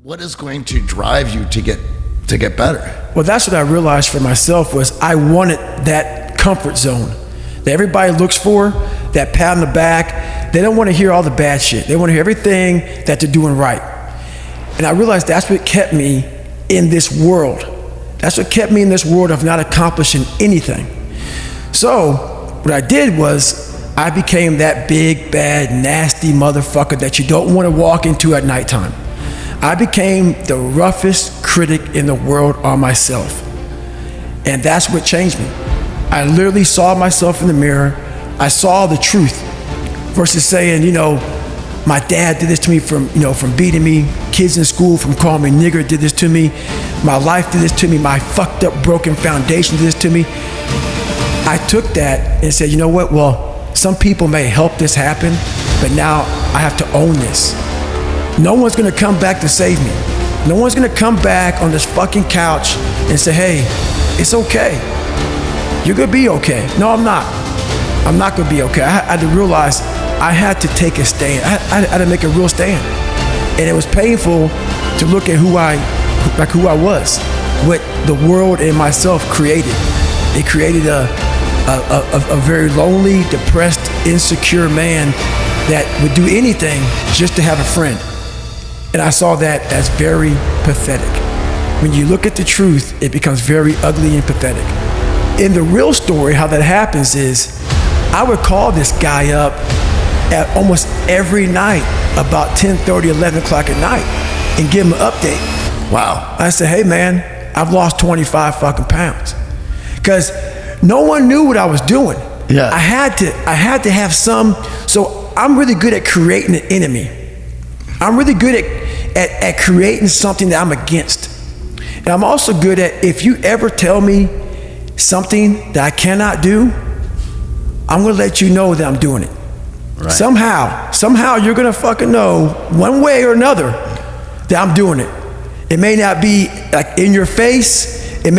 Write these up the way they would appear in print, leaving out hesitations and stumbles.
What is going to drive you to get better? Well, that's what I realized for myself was I wanted that comfort zone that everybody looks for, that pat on the back. They don't want to hear all the bad shit. They want to hear everything that they're doing right. And I realized that's what kept me in this world. That's what kept me in this world of not accomplishing anything. So what I did was I became that big, bad, nasty motherfucker that you don't want to walk into at nighttime. I became the roughest critic in the world on myself. And that's what changed me. I literally saw myself in the mirror. I saw the truth versus saying, my dad did this to me from beating me, kids in school from calling me nigger did this to me, my life did this to me, my fucked up broken foundation did this to me. I took that and said, you know what, well, some people may help this happen, but now I have to own this. No one's gonna come back to save me. No one's gonna come back on this fucking couch and say, hey, it's okay. You're gonna be okay. No, I'm not. I'm not gonna be okay. I had to realize I had to take a stand. I had to make a real stand. And it was painful to look at who I was, what the world and myself created. It created a very lonely, depressed, insecure man that would do anything just to have a friend. And I saw that as very pathetic. When you look at the truth, it becomes very ugly and pathetic. In the real story, how that happens is, I would call this guy up at almost every night, about 10:30, 11 o'clock at night, and give him an update. Wow. I said, hey man, I've lost 25 fucking pounds. Because no one knew what I was doing. Yeah. I had to have some, so I'm really good at creating an enemy. I'm really good at creating something that I'm against. And I'm also good at, if you ever tell me something that I cannot do, I'm gonna let you know that I'm doing it. Right. Somehow you're gonna fucking know one way or another that I'm doing it. It may not be like in your face. I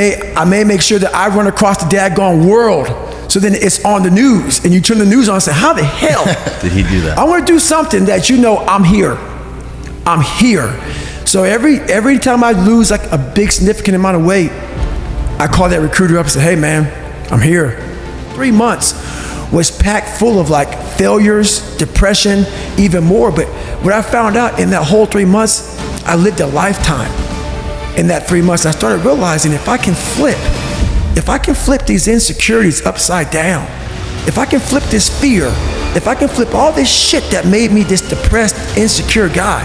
may make sure that I run across the daggone world, so then it's on the news, and you turn the news on and say, how the hell did he do that? I want to do something that I'm here. I'm here. So every time I lose like a big significant amount of weight, I call that recruiter up and say, hey man, I'm here. 3 months was packed full of like failures, depression, even more. But what I found out in that whole 3 months, I lived a lifetime. In that 3 months, I started realizing if I can flip these insecurities upside down, if I can flip this fear, if I can flip all this shit that made me this depressed, insecure guy,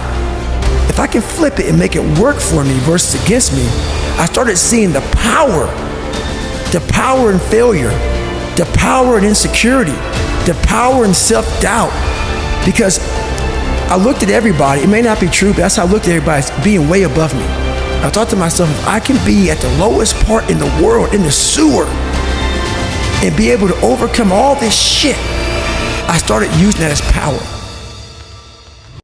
if I can flip it and make it work for me versus against me, I started seeing the power in failure, the power in insecurity, the power in self-doubt. Because I looked at everybody, it may not be true, but that's how I looked at everybody, as being way above me. I thought to myself, if I can be at the lowest part in the world, in the sewer, and be able to overcome all this shit, I started using that as power.